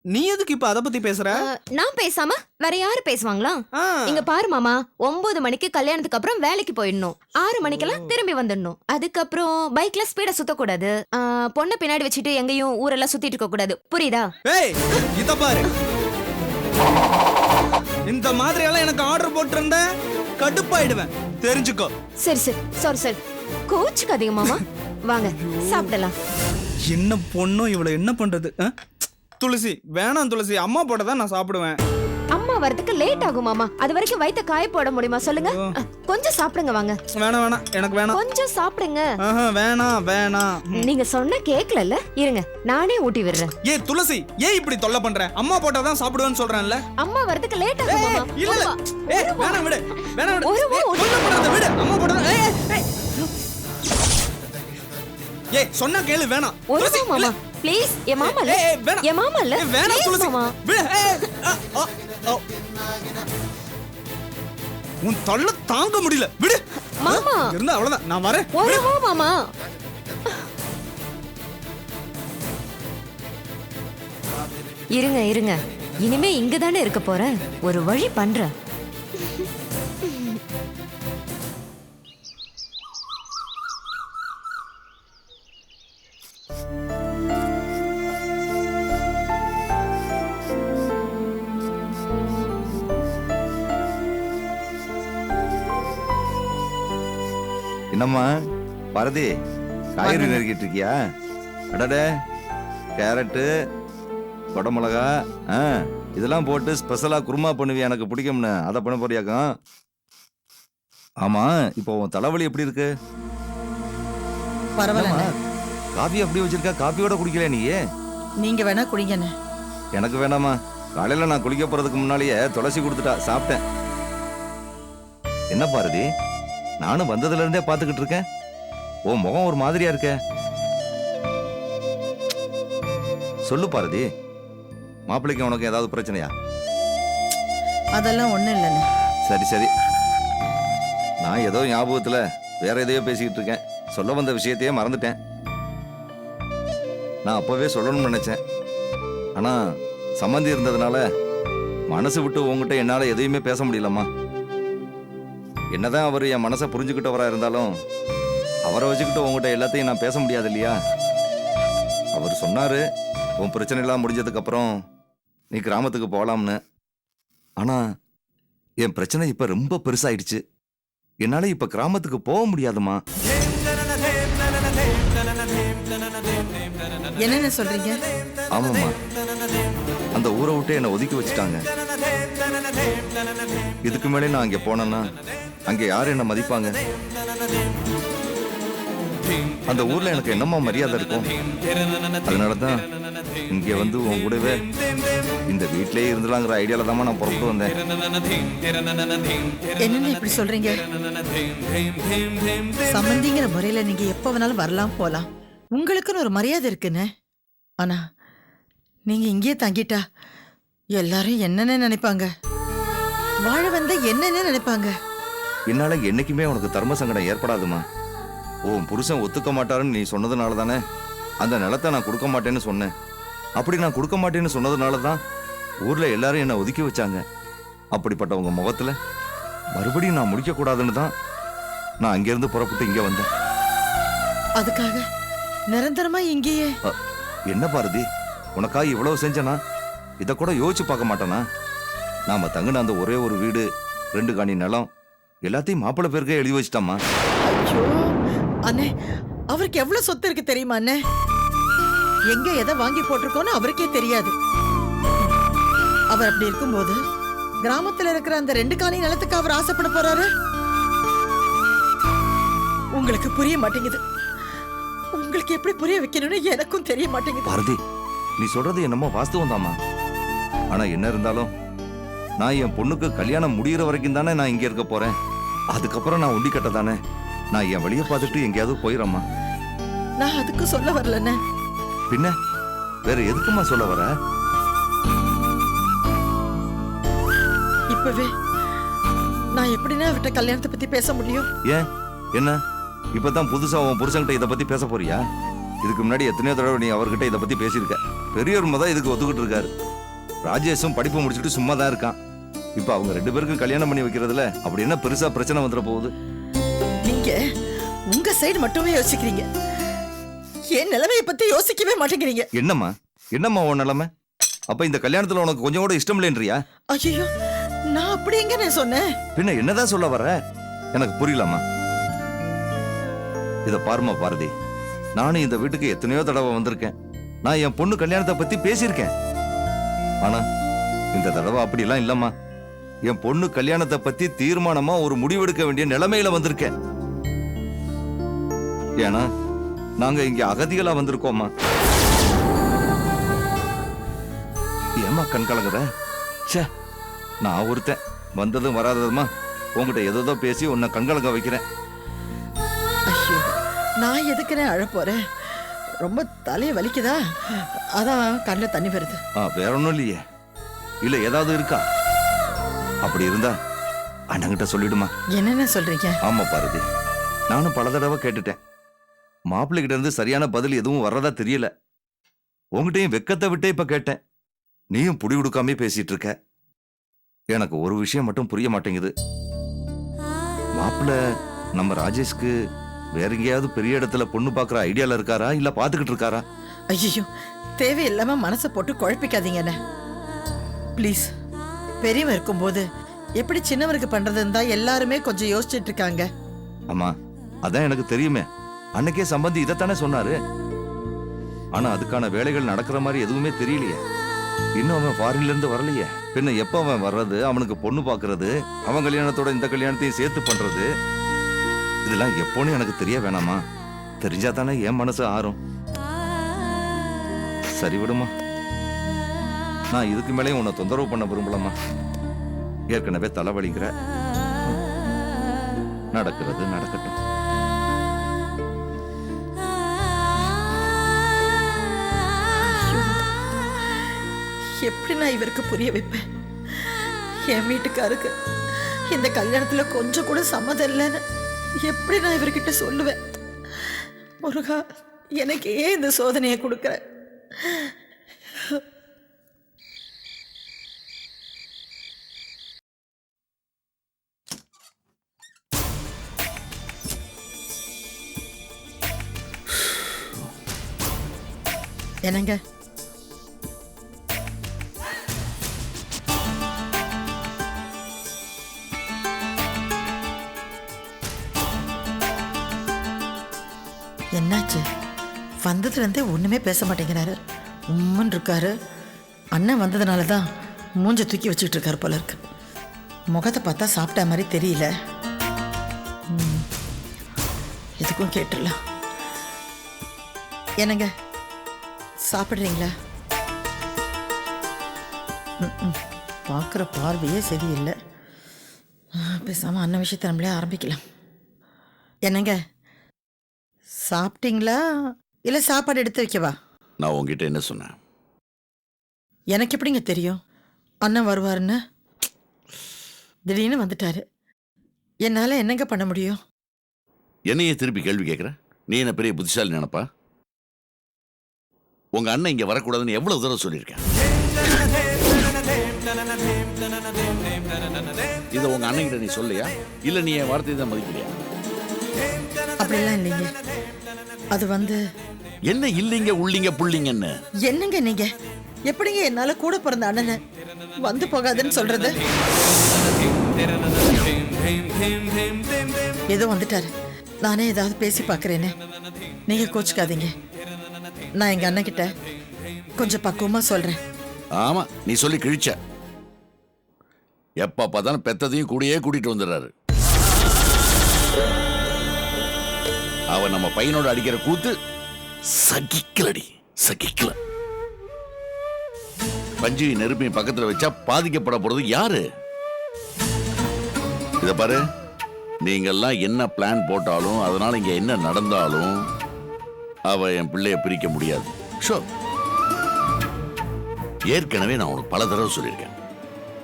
நீ எதுக்கு இப்ப அத பத்தி பேசுற? நான் பேசாம வேற யாரு பேசுவாங்களா? இங்க பாரு மாமா, 9 மணிக்கு கல்யாணத்துக்கு அப்புறம் வேலைக்கு போயிடணும். 6 மணிக்கெல்லாம் திரும்பி வந்துடணும். அதுக்கப்புறம் பைக்ல ஸ்பீடா சுத்தக்கூடாது. பொண்ணை பின்னாடி வச்சுட்டு எங்கேயும் ஊரெல்லாம் சுத்திட்டு இருக்க கூடாது. புரியுதா? ஏய் இத பாரு, இந்த மாதிரி எல்லாம் எனக்கு ஆர்டர் போட்டிருந்த கடுப்பாயிடுவேன், தெரிஞ்சுக்கோ. சரி சரி, சாரி சாரி, கோச்சுக்காதீங்க மாமா. வாங்க சாப்பிடலாம். என்ன பொண்ணும் இவள என்ன பண்றது? துளசி வேணாம் துளசி, அம்மா போட தான் நான் சாப்பிடுவேன். அம்மா வரதுக்கு லேட் ஆகும் மாமா. அது வரைக்கும் வயித்த காய போட முடியுமா சொல்லுங்க? கொஞ்சம் சாப்பிடுங்க வாங்க. வேணாம் வேணாம், எனக்கு வேணாம். கொஞ்சம் சாப்பிடுங்க. வேணாம் வேணாம். நீங்க சொன்ன கேக்கலல்ல, இருங்க நானே ஊட்டி விடுறேன். ஏ துளசி, ஏன் இப்படி தொல்லை பண்ற? அம்மா போட்டா தான் சாப்பிடுவேன்னு சொல்றேன்ல. அம்மா வரதுக்கு லேட் ஆகும் மாமா. இல்ல இல்ல, ஏய் வேணாம் விடு, வேணாம் விடு. ஒரு வா தொல்லை பண்ணாத விடு, அம்மா போட்டா. ஏய் சொன்னா கேளு, வேணாம். ஒரு வா மாமா ப்ளீஸ். ஏ மாமா இல்ல, ஏ மாமா இல்ல, வேணாம் துளசி விடு. உன் தொல்லை தாங்க முடியல, விடு மாமா. இருந்தா அவ்வளவுதான், நான் வரேன். ஒரு வா மாமா. இருங்க இருங்க, இனிமே இங்க தானே இருக்க போறேன். ஒரு வழி பண்றேன். என்னம்மா பாரதி, காய்கறி நறுக்கிட்டு இருக்கியா? அடடே, கேரட்டு, கொடமிளகா, இதெல்லாம் போட்டு ஸ்பெஷலா குருமா பண்ணுவியா? எனக்கு பிடிக்கும்னு அதை பண்ண போறியாக்கும். ஆமா, இப்போ உன் தலைவலி எப்படி இருக்கு? பரவாயில்ல. காஃபி அப்படி வச்சிருக்கா, காஃபியோட குடிக்கல நீ? நீங்க வேணா குடிங்கண்ணே. எனக்கு வேணாமா, காலையில நான் குளிக்க போறதுக்கு முன்னாலேயே துளசி கொடுத்துட்டா, சாப்பிட்டேன். என்ன பாரதி, நானும் வந்ததுல இருந்தே பாத்துக்கிட்டு இருக்கேன், உன் முகம் ஒரு மாதிரியா இருக்க. சொல்லு பாரதி, மாப்பிள்ளைக்கு உனக்கு ஏதாவது பிரச்சனையா? அதெல்லாம் ஒண்ணும் இல்லைண்ணே. சரி சரி, நான் ஏதோ ஞாபகத்துல வேற எதையோ பேசிக்கிட்டு இருக்கேன், சொல்ல வந்த விஷயத்தையே மறந்துட்டேன். நான் அப்பவே சொல்லணும்னு நினைச்சேன், ஆனா சம்மந்தி இருந்ததுனால மனசு விட்டு உங்ககிட்ட என்னால எதையுமே பேச முடியலம்மா. என்னதான் அவர் என் மனசை புரிஞ்சுக்கிட்டவரா இருந்தாலும் அவரை வச்சுக்கிட்டு உங்ககிட்ட எல்லாத்தையும் நான் பேச முடியாது இல்லையா? அவர் சொன்னாரு, உன் பிரச்சனை எல்லாம் முடிஞ்சதுக்கு அப்புறம் நீ கிராமத்துக்கு போகலாம்னு. ஆனா என் பிரச்சனை இப்ப ரொம்ப பெருசாயிடுச்சு, என்னால இப்ப கிராமத்துக்கு போக முடியாதுமா. என்னென்ன சொல்றீங்க? ஆமாம்மா, அந்த ஊரை விட்டு என்னை ஒதுக்கி வச்சுட்டாங்க. இதுக்கு மேலே நான் அங்க போனேன்னா அங்க யாரு என்ன மதிப்பாங்க? அந்த ஊர்ல எனக்கு என்னமா மரியாதை இருக்கும்? அதனாலதான் இங்க வந்து உன் கூடவே இந்த வீட்லயே இருந்துலாங்கிற ஐடியால தான் நான் புறப்பட்டு வந்தேன். என்னென்ன இப்படி சொல்றீங்க? சம்பந்திங்கிற முறையில நீங்க எப்ப வேணாலும் வரலாம் போலாம், உங்களுக்குன்னு ஒரு மரியாதை இருக்குன்னு. ஆனா நீங்க இங்கேயே தங்கிட்டா எல்லாரும் என்னென்ன நினைப்பாங்க? வாழ வந்த என்னென்ன நினைப்பாங்க? என்னால என்னைக்குமே உனக்கு தர்ம சங்கடம் ஏற்படாதுமா. உன் புருஷன் ஒத்துக்க மாட்டாருன்னு நீ சொன்னதுனால தானே அந்த நிலத்தை நான் கொடுக்க மாட்டேன்னு சொன்னேன். அப்படி நான் கொடுக்க மாட்டேன்னு சொன்னதுனாலதான் ஊர்ல எல்லாரும் என்ன ஒதுக்கி வச்சாங்க. அப்படிப்பட்ட உங்க முகத்துல மறுபடியும் நான் முடிக்க கூடாதுன்னு தான் நான் அங்கிருந்து புறப்பட்டு இங்க வந்தேன். அதுக்காக நிரந்தரமா இங்கேயே? என்ன பாரதி, உனக்காக இவ்வளவு செஞ்சனா இத கூட யோசிச்சு பார்க்க மாட்டேனா? நாம தங்கின அந்த ஒரே ஒரு வீடு, 2 காணி நிலம் எல்லாத்தையும் மாப்பிள்ளை பேருக்கே எழுதி வச்சிட்டாமா. ஐயோ அண்ணே, அவருக்கு எவ்வளவு சொத்து இருக்கு தெரியுமா அண்ணே? எங்க எதை வாங்கி போட்டிருக்கோன்னு அவருக்கே தெரியாது. அவர் அப்படி இருக்கும்போது கிராமத்துல இருக்கிற அந்த 2 காணி நிலத்துக்கு அவர் ஆசைப்பட போறாரு? உங்களுக்கு புரிய மாட்டேங்குது. உங்களுக்கு எப்படி புரிய வைக்கணும்னு எனக்கும் தெரிய மாட்டேங்குது. பாரதி, நீ சொல்றது என்னமோ வாஸ்தவம் தாமா. ஆனா என்ன இருந்தாலும் நான் என் பொண்ணுக்கு கல்யாணம் முடிகிற வரைக்கும் தானே நான் இங்க இருக்க போறேன். அதுக்கப்புறம் நான் உண்டி கட்ட தானே நான் என் வழியை பார்த்துட்டு எங்கேயாவது போயிடறேம்மா. நான் அதுக்கு சொல்ல வரலண்ணே. பின்ன வேற எதுக்குமா சொல்ல வர? இப்பவே நான் எப்படின்னா அவர்கிட்ட கல்யாணத்தை பத்தி பேச முடியும்? ஏன் என்ன இப்பதான் புதுசா உன் புருஷன்கிட்ட இதை பத்தி பேச போறியா? இதுக்கு முன்னாடி எத்தனையோ தடவை நீ அவர்கிட்ட இதை பத்தி பேசியிருக்க. பெரியவர் தான் இதுக்கு ஒத்துக்கிட்டு இருக்காரு. ராஜேஷும் படிப்பு முடிச்சுட்டு சும்மா தான் இருக்கான். இப்ப அவங்க 2 பேருக்கும் கல்யாணம் பண்ணி வைக்கிறதுல அப்படி என்ன பெருசா பிரச்சனை வந்துட போகுது? நீங்க உங்க சைடு மட்டுமே யோசிக்கிறீங்க, என் நிலைமையை பத்தி யோசிக்கவே மாட்டேங்கிறீங்க. என்னம்மா உன் நிலைமை? அப்ப இந்த கல்யாணத்துல உனக்கு கொஞ்சம் கூட இஷ்டம் இல்லைன்றியா? ஐயோ, நான் அப்படி எங்க நான் சொன்னேன்? பின்ன என்னதான் சொல்ல வர? எனக்கு புரியலம்மா. இத பாருமா பாரதி, நானும் இந்த வீட்டுக்கு எத்தனையோ தடவை வந்திருக்கேன். நான் என் பொண்ணு கல்யாணத்தை பத்தி பேசியிருக்கேன். ஆனா இந்த தடவை அப்படிலாம் இல்லம்மா. என் பொண்ணு கல்யாணத்தை பத்தி தீர்மானமா ஒரு முடிவெடுக்க வேண்டிய நிலைமையில வந்திருக்கேன். ஏன்னா நாங்க இங்க அகதிகளா வந்திருக்கோம்மா. ஏமா கண் கலங்குற? ச்சே, நான் ஒருத்தன் வந்ததும் வராததுமா உங்ககிட்ட ஏதோ பேசி உன்னை கண்கலங்க வைக்கிறேன். ஐயோ, நான் எதுக்குனே அழ போறேன்? ரொம்ப தலையை வலிக்குதா, அதான் கண்ணில் தண்ணி வருது. வேற ஒண்ணும் இல்லையே. இல்ல ஏதாவது இருக்கா? அப்படி இருந்தா அண்ணங்கிட்ட சொல்லிடுமா. என்னென்ன சொல்றீங்க? ஆமா பாரதி, நானும் பல தடவை கேட்டுட்டேன். மாப்பிள்ளை கிட்ட இருந்து சரியான பதில் எதுவும் வர்றதா தெரியல. உங்ககிட்டயும் வெக்கத்தை விட்டே இப்ப கேட்டேன். நீயும் புடி கொடுக்காம பேசிட்டு இருக்க. எனக்கு ஒரு விஷயம் மட்டும் புரிய மாட்டேங்குது. மாப்பிள்ளை நம்ம ராஜேஷ்க்கு வேற எங்கேயாவது பெரிய இடத்துல பொண்ணு பாக்குற ஐடியால இருக்காரா, இல்ல பாத்துக்கிட்டு இருக்காரா? ஐயோ, தேவையில்லாம மனசை போட்டு குழப்பிக்காதீங்கண்ணே ப்ளீஸ். பெரியவன் இருக்கும்போது எப்படி சின்னவருக்கு பண்றதுன்னு தான் எல்லாருமே கொஞ்சம் யோசிச்சுட்டு இருக்காங்க. ஆமா, அதான் எனக்கு தெரியுமே. அன்னைக்கே சம்பந்தி இதைத்தானே சொன்னாரு. ஆனா அதுக்கான வேலைகள் நடக்கிற மாதிரி எதுவுமே தெரியலையே. இன்னும் அவன் ஃபாரின்ல இருந்து வரலையே. பின்ன எப்ப அவன் வர்றது, அவனுக்கு பொண்ணு பாக்குறது, அவன் கல்யாணத்தோட இந்த கல்யாணத்தையும் சேர்த்து பண்றது, இதெல்லாம் எப்போன்னு எனக்கு தெரிய வேணாமா? தெரிஞ்சா தானே என் மனசு ஆறும். சரி விடுமா, நான் இதுக்கு மேலேயும் உன்னை தொந்தரவு பண்ண விரும்பலம்மா. ஏற்கனவே தலைவலிக்கிற. நடக்கிறது நடக்கட்டும். எப்படி நான் இவருக்கு புரிய வைப்பேன்? என் வீட்டுக்காருக்கு இந்த கல்யாணத்துல கொஞ்சம் கூட சம்மதம் இல்லைன்னு எப்படி நான் இவர்கிட்ட சொல்லுவேன்? முருகா, எனக்கு ஏன் இந்த சோதனையை கொடுக்குற? என்னங்க, என்னாச்சு? வந்ததுல இருந்தே ஒண்ணுமே பேச மாட்டேங்கிறாரு. உம்மன் இருக்காரு. அண்ணன் வந்ததுனால தான் மூஞ்ச தூக்கி வச்சுக்கிட்டு இருக்காரு போல இருக்கு. முகத்தை பார்த்தா சாப்பிட்ட மாதிரி தெரியல. எதுக்கும் கேட்டுடலாம். என்னங்க, சாப்பிட்றீங்களா? பார்க்குற பார்வையே சரியில்லை. பேசாமல் அண்ணன் விஷயத்தை நம்மளே ஆரம்பிக்கலாம். என்னங்க, சாப்பிட்டீங்களா இல்லை சாப்பாடு எடுத்து வைக்கவா? நான் உங்ககிட்ட என்ன சொன்னேன்? எனக்கு எப்படிங்க தெரியும் அண்ணன் வருவாருன்னு? திடீர்னு வந்துட்டாரு. என்னால் என்னங்க பண்ண முடியும்? என்னையே திருப்பி கேள்வி கேட்குற? நீ என்ன பெரிய புத்திசாலி நினைப்பா? உங்க அண்ணன் இங்க வரக்கூடாதுன்னு எவ்வளவு தூரம் சொல்லியிருக்கேன். இதை உங்க அண்ணன் கிட்ட நீ சொல்லையா, இல்ல நீ என் வார்த்தையை தான் மதிக்கலையா? அப்படிலாம் இல்லைங்க. அது வந்து என்ன இல்லைங்க உள்ளிங்க புள்ளிங்கன்னு? என்னங்க நீங்க எப்படிங்க என்னால கூட பிறந்த அண்ணனை வந்து போகாதுன்னு சொல்றது? ஏதோ வந்துட்டாரு. நானே ஏதாவது பேசி பார்க்கறேனே, நீங்க கோச்சுக்காதீங்க. நான் எங்க அண்ணன் கிட்ட கொஞ்சம் பக்குவமா சொல்றேன். ஆமா, நீ சொல்லி கிழிச்ச. எப்ப பார்த்தாலும் பெத்ததையும் கூடயே கூட்டிட்டு வந்துடுறாரு. அவன் நம்ம பையனோட அடிக்கிற கூத்து சகிக்கலடி, சகிக்கல. பஞ்சு நெருப்பையும் பக்கத்துல வச்சா பாதிக்கப்பட போறது யாரு? இத பாரு, நீங்கெல்லாம் என்ன பிளான் போட்டாலும், அதனால இங்க என்ன நடந்தாலும் அவ என் பிள்ளைய பிரிக்க முடியாது. ஷோ, ஏற்கனவே நான் உனக்கு பல தடவை சொல்லியிருக்கேன்.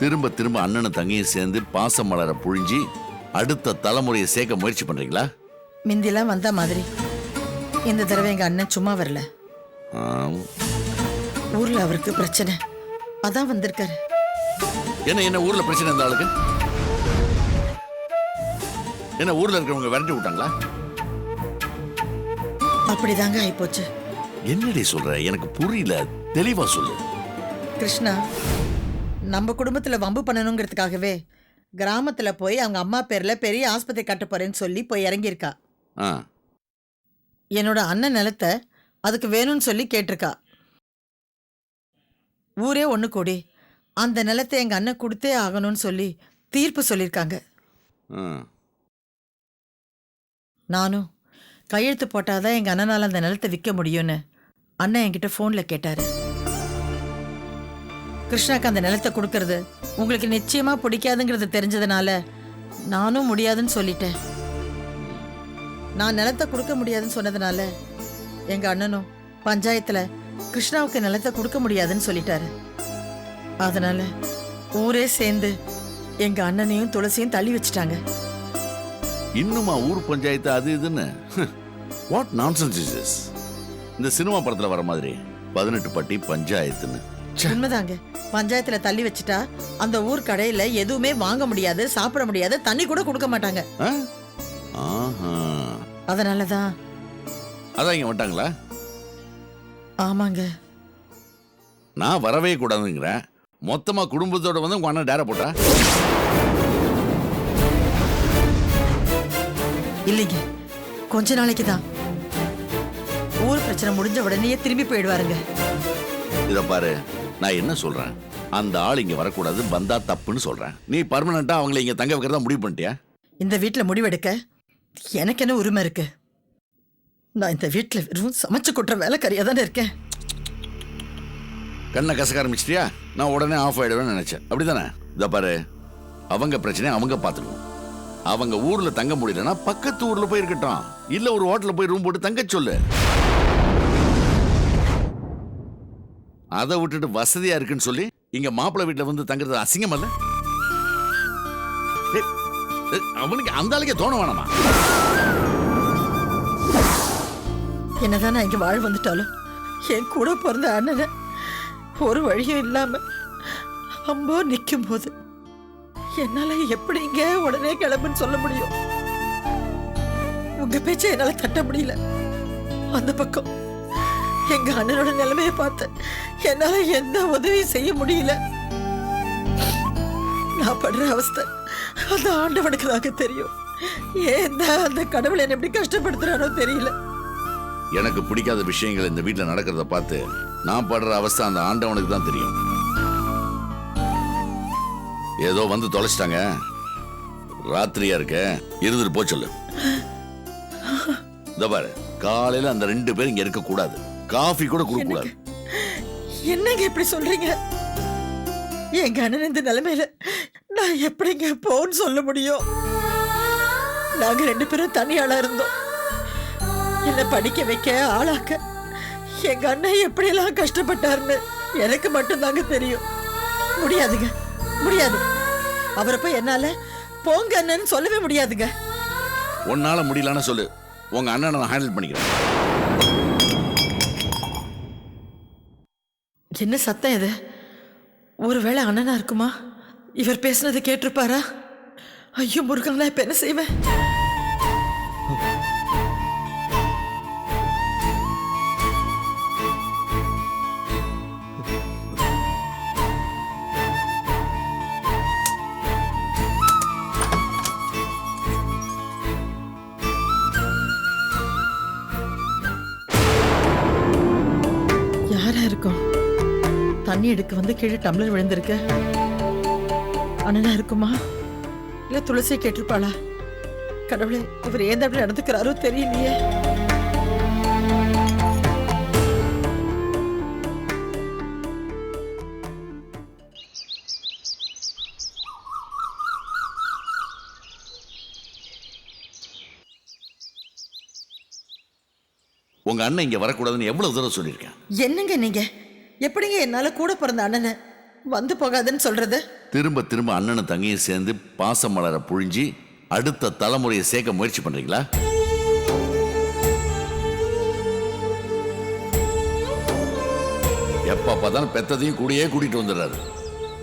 திரும்ப திரும்ப அண்ணனும் தங்கையும் சேர்ந்து பாச மலர புழிஞ்சி அடுத்த தலைமுறையை சேர்க்க முயற்சி பண்றீங்களா? மிந்திலாம் வந்த மாதிரி இந்த தடவை எங்க அண்ணன் சும்மா வரல. ஊர்ல அவருக்கு பிரச்சனை. அதான் வந்திருக்காரு. என்ன ஊர்ல பிரச்சனை இருந்த ஆளுக்கு? என்ன ஊர்ல இருக்கிறவங்க விரட்டி விட்டாங்களா? அப்படிதாங்க ஆயிப்போச்சு. என்னடி சொல்ற? எனக்கு புரியல, தெளிவா சொல்லு. கிருஷ்ணா நம்ம குடும்பத்துல வம்பு பண்ணணுங்கிறதுக்காகவே கிராமத்துல போய் அவங்க அம்மா பேர்ல பெரிய ஆஸ்பத்திரி கட்ட போறேன்னு சொல்லி போய் இறங்கியிருக்கா. ஆ, என்னோட அண்ணன் நிலத்தை அதுக்கு வேணும்னு சொல்லி கேட்டிருக்கா. ஊரே ஒண்ணு கூடி அந்த நிலத்தை எங்க அண்ணன் கொடுத்தே ஆகணும்னு சொல்லி தீர்ப்பு சொல்லியிருக்காங்க. ஆ. நானும் கையெழுத்து போட்டாதான் எங்க அண்ணனால அந்த நிலத்தை விற்க முடியும்னு அண்ணன் என்கிட்ட போன்ல கேட்டாரு. கிருஷ்ணாக்கு அந்த நிலத்தை கொடுக்கறது உங்களுக்கு நிச்சயமா பிடிக்காதுங்கிறது தெரிஞ்சதுனால நானும் முடியாதுன்னு சொல்லிட்டேன். நான் நிலத்தை கொடுக்க முடியாதுன்னு சொன்னதுனால எங்க அண்ணனும் பஞ்சாயத்துல கிருஷ்ணாவுக்கு நிலத்தை கொடுக்க முடியாதுன்னு சொல்லிட்டாரு. அதனால ஊரே சேர்ந்து எங்க அண்ணனையும் துளசியும் தள்ளி வச்சுட்டாங்க. இன்னுமா ஊர் பஞ்சாயத்து அது இதுன்னு? What nonsense is this? இந்த சினிமா படத்துல வர மாதிரி 18 பட்டி பஞ்சாயத்துன்னு. உண்மைதாங்க. பஞ்சாயத்துல தள்ளி வச்சுட்டா அந்த ஊர் கடையில எதுவுமே வாங்க முடியாது, சாப்பிட முடியாது, தண்ணி கூட கொடுக்க மாட்டாங்க. ஆ? ஆஹா. அதனாலதான். அதான் இங்க வந்துட்டாங்களா? ஆமாங்க. நான் வரவே கூடாதுங்கிறேன். மொத்தமா குடும்பத்தோட வந்து உங்க அண்ணன் டேர போட்டா? இல்லைங்க, கொஞ்ச நாளைக்கு தான். ஊர் பிரச்சனை முடிஞ்ச உடனே திரும்பி போயிடுவாருங்க. இத பாரு, நான் என்ன சொல்றேன், அந்த ஆள் இங்க வரக்கூடாது, வந்தா தப்புன்னு சொல்றேன். நீ பர்மனண்டா அவங்களை இங்க தங்க வைக்கிறதா முடிவு பண்ணிட்டியா? இந்த வீட்டுல முடிவெடுக்க எனக்கு என்ன உரிமை இருக்கு? நான் இந்த வீட்டுல வெறும் சமைச்சு கொட்டுற வேலைக்காரியா தானே இருக்கேன். கண்ணை கசக்க ஆரம்பிச்சிட்டியா? நான் உடனே ஆஃப் ஆயிடுவேன்னு நினைச்சேன். அப்படிதானே? இத பாரு, அவங்க பிரச்சனை அவங்க பார்த்துக்கணும். அவங்க ஊர்ல தங்க முடியலன்னா பக்கத்து ஊர்ல போய் இருக்கட்டும், இல்ல ஒரு ஹோட்டல்ல போய் ரூம் போட்டு தங்க சொல்லு. அதை விட்டுட்டு வசதியா இருக்குன்னு சொல்லி இங்க மாப்பிள்ளை வீட்டுல வந்து தங்குறது அசிங்கம் அல்ல? அவனுக்கு அந்த ஆளுக்கே தோண வேணாமா? என்னதான் நான் இங்க வாழ் வந்துட்டாலும் என் கூட பிறந்த அண்ணனை ஒரு வழியும் இல்லாம அம்போ நிக்கும் போது என்னால எப்படிங்க உடனே கிளம்புன்னு சொல்ல முடியும்? உங்க பேச்சை என்னால தட்ட முடியல. அந்த பக்கம் எங்க அண்ணனோட நிலைமையை பார்த்து என்னால எந்த உதவியும் செய்ய முடியல. நான் படுற அவஸ்தை அந்த ஆண்டவனுக்கு தாங்க தெரியும். ஏன் அந்த கடவுளை என்ன எப்படி கஷ்டப்படுத்துறானோ தெரியல. எனக்கு பிடிக்காத விஷயங்கள் இந்த வீட்டுல நடக்கிறத பார்த்து நான் படுற அவஸ்தை அந்த ஆண்டவனுக்கு தான் தெரியும். ஏதோ வந்து தொலைச்சிட்டாங்க, ராத்திரியா இருக்க, இருந்துட்டு போ சொல்லு. இந்த பாரு, காலையில அந்த 2 பேரும் இங்க இருக்க கூடாது, காஃபி கூட கொடுக்க கூடாது. என்னங்க இப்படி சொல்றீங்க? எங்க அண்ணன் இந்த நிலைமையில நான் எப்படிங்க போன்னு சொல்ல முடியும்? நாங்க 2 பேரும் தனியாளா இருந்தோம். என்ன படிக்க வைக்க ஆளாக்க எங்க அண்ணன் எப்படியெல்லாம் கஷ்டப்பட்டாருன்னு எனக்கு மட்டும் தாங்க தெரியும். முடியாதுங்க, முடியாது. அவரை போய் என்னால போங்க அண்ணன்னு சொல்லவே முடியாதுங்க. உன்னால முடியலன்னு சொல்லு, உங்க அண்ணனை நான் ஹேண்டில் பண்ணிக்கிறேன். என்ன சத்தம் இது? ஒருவேளை அண்ணனா இருக்குமா? இவர் பேசுனது கேட்டிருப்பாரா? ஐயோ முருகன், நான் இப்ப என்ன செய்வேன்? யாரா இருக்கும்? தண்ணி எடுக்க வந்து கீழே டம்ளர் விழுந்திருக்க. அண்ணனா இருக்குமா? இல்ல துளசியை கேட்டிருப்பாளா? கடவுளே, இவர் ஏன் அப்படி நடந்துக்கிறாரோ தெரியலையே. உங்க அண்ணன் இங்க வரக்கூடாதுன்னு எவ்வளவு தூரம் சொல்லியிருக்கேன். என்னங்க நீங்க? எப்படிங்க என்னால கூட பிறந்த அண்ணனை வந்து போகாதுன்னு சொல்றது? திரும்ப திரும்ப அண்ணனும் தங்கையும் சேர்ந்து பாச மலரை புழிஞ்சி அடுத்த தலைமுறையை சேர்க்க முயற்சி பண்றீங்களா? எப்ப பார்த்தாலும் பெத்ததையும் கூடயே கூட்டிட்டு வந்துடுறாரு.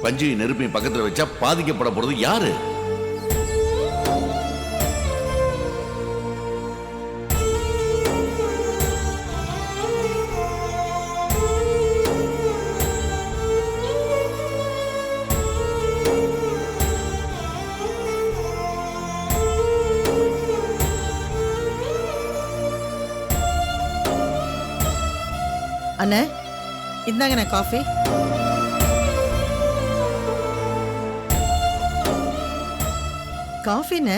பஞ்சையும் நெருப்பையும் பக்கத்துல வச்சா பாதிக்கப்பட போறது யாரு? அண்ணே இந்தாங்கண்ணே காஃபி. காஃபிண்ணே.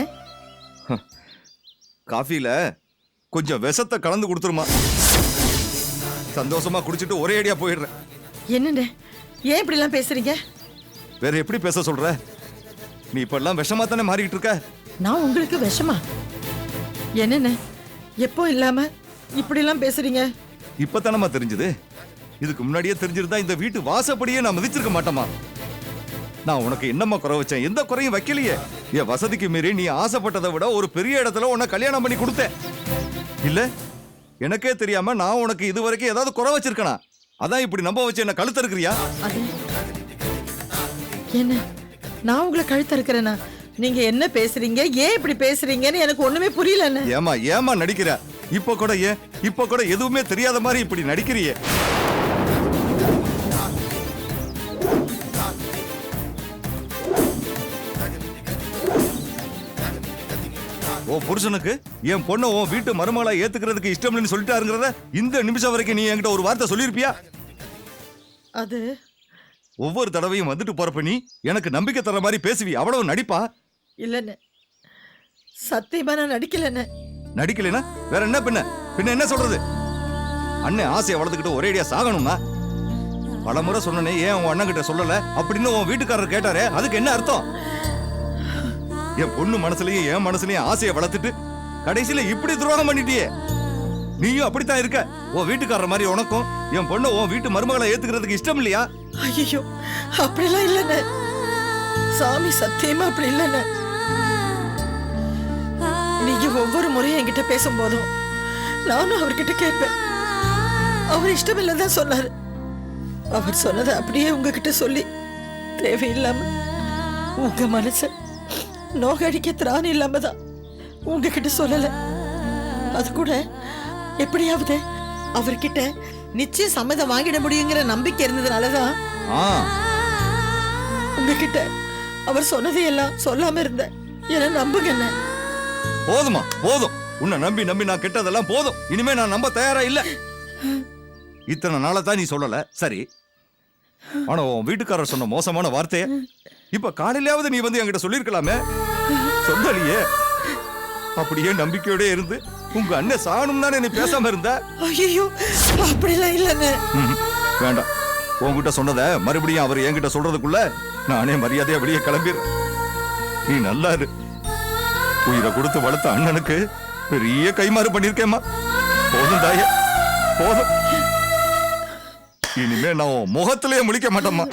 காஃபில கொஞ்சம் விஷத்தை கலந்து கொடுத்துருமா. சந்தோஷமா குடிச்சிட்டு ஒரே அடியா போயிடுறேன். என்னண்ணே ஏன் இப்படிலாம் பேசுறீங்க? வேற எப்படி பேச சொல்ற? நீ இப்ப எல்லாம் விஷமா தானே மாறிக்கிட்டு இருக்க. நான் உங்களுக்கு விஷமா? என்னண்ணே எப்போ இல்லாம இப்படிலாம் பேசுறீங்க? இப்பதானமா தெரிஞ்சது. இதுக்கு முன்னாடியே தெரிஞ்சிருந்தா இந்த வீட்டு வாசப்படியே நான் மிதிச்சிருக்க மாட்டேமா. நான் உனக்கு என்னம்மா குறை வச்சேன்? எந்த குறையும் வைக்கலையே. என் வசதிக்கு மீறி நீ ஆசைப்பட்டதை விட ஒரு பெரிய இடத்துல உன்னை கல்யாணம் பண்ணி கொடுத்தேன். இல்ல எனக்கே தெரியாம நான் உனக்கு இது வரைக்கும் ஏதாவது குறை வச்சிருக்கனா? அதான் இப்படி நம்ப வச்சு என்ன கழுத்த இருக்கிறியா? என்ன நான் உங்களை கழுத்த இருக்கிறேனா? நீங்க என்ன பேசுறீங்க? ஏன் இப்படி பேசுறீங்கன்னு எனக்கு ஒண்ணுமே புரியல. ஏமா நடிக்கிற? இப்ப கூட எதுவுமே தெரியாத மாதிரி இப்படி நடிக்கிறியே. ஓ புருஷனுக்கு என் பொண்ணை உன் வீட்டு மருமகளா ஏத்துக்கிறதுக்கு இஷ்டம் இல்லைன்னு சொல்லிட்டாருங்கிறத இந்த நிமிஷம் வரைக்கும் நீ என்கிட்ட ஒரு வார்த்தை சொல்லியிருப்பியா? அது ஒவ்வொரு தடவையும் வந்துட்டு போறப்ப நீ எனக்கு நம்பிக்கை தர மாதிரி பேசுவி. அவ்வளவு நடிப்பா? இல்லன்னு சத்தியமா நான் நடிக்கலன்னு. நடிக்கலைன்னா வேற என்ன? பின்ன என்ன சொல்றது? அண்ணன் ஆசையை வளர்த்துக்கிட்டு ஒரேடியா சாகணும்னா? பலமுறை சொன்னனே, ஏன் உன் அண்ணன் கிட்ட சொல்லல அப்படின்னு உன் வீட்டுக்காரர் கேட்டாரே, அதுக்கு என்ன அர்த்தம்? என் பொண்ணு மனசுலயும் என் மனசுலயும் ஆசையை வளர்த்துட்டு கடைசியில இப்படி துரோகம் பண்ணிட்டியே. நீயும் அப்படித்தான் இருக்க. உன் வீட்டுக்காரர் மாதிரி உனக்கும் என் பொண்ணு உன் வீட்டு மருமகளை ஏத்துக்கிறதுக்கு இஷ்டம் இல்லையா? ஐயோ அப்படிலாம் இல்லன்னு. சாமி சத்தியமா அப்படி இல்லன்னு. நீங்க ஒவ்வொரு முறையும் என்கிட்ட பேசும்போதும் நானும் அவர்கிட்ட கேட்பேன். அவர் இஷ்டம் இல்லதான் சொன்னாரு. அவர் சொன்னதை அப்படியே உங்ககிட்ட சொல்லி தேவையில்லாம உங்க மனச நோகடிக்க திராணி இல்லாம தான் உங்ககிட்ட சொல்லல. அது கூட எப்படியாவது அவர்கிட்ட நிச்சயம் சம்மதம் வாங்கிட முடியுங்கிற நம்பிக்கை இருந்ததுனாலதான் உங்ககிட்ட அவர் சொன்னதையெல்லாம் சொல்லாம இருந்த. என்ன நம்புங்க. என்ன போதும். உன்னை நம்பி நான் கெட்டதெல்லாம் போதும். இனிமே நான் நம்ப தயாரா இல்ல. இத்தனை நாளா தான் நீ சொல்லல, சரி. ஆனா உன் வீட்டுக்காரர் சொன்ன மோசமான வார்த்தைய இப்ப காலையிலாவது நீ வந்து என்கிட்ட சொல்லிருக்கலாமே. சொல்லலையே. அப்படியே நம்பிக்கையோட இருந்து உங்க அண்ணன் சாகணும் தானே நீ பேசாம இருந்த. ஐயோ அப்படிலாம் இல்லன்னு. வேண்டாம். உன்கிட்ட சொன்னதை மறுபடியும் அவர் என்கிட்ட சொல்றதுக்குள்ள நானே மரியாதையா வெளியே கிளம்பிடுறேன். நீ நல்லா இரு. உயிரை கொடுத்து வளர்த்த அண்ணனுக்கு பெரிய கைமாறு பண்ணிருக்கேம்மா. போதும் தாயே, போதும். இனிமே நான் முகத்திலேயே முழிக்க மாட்டேம்மா.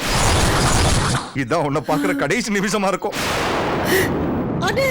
இதான் உன்னை பாக்குற கடைசி நிமிஷமா இருக்கும். அண்ணே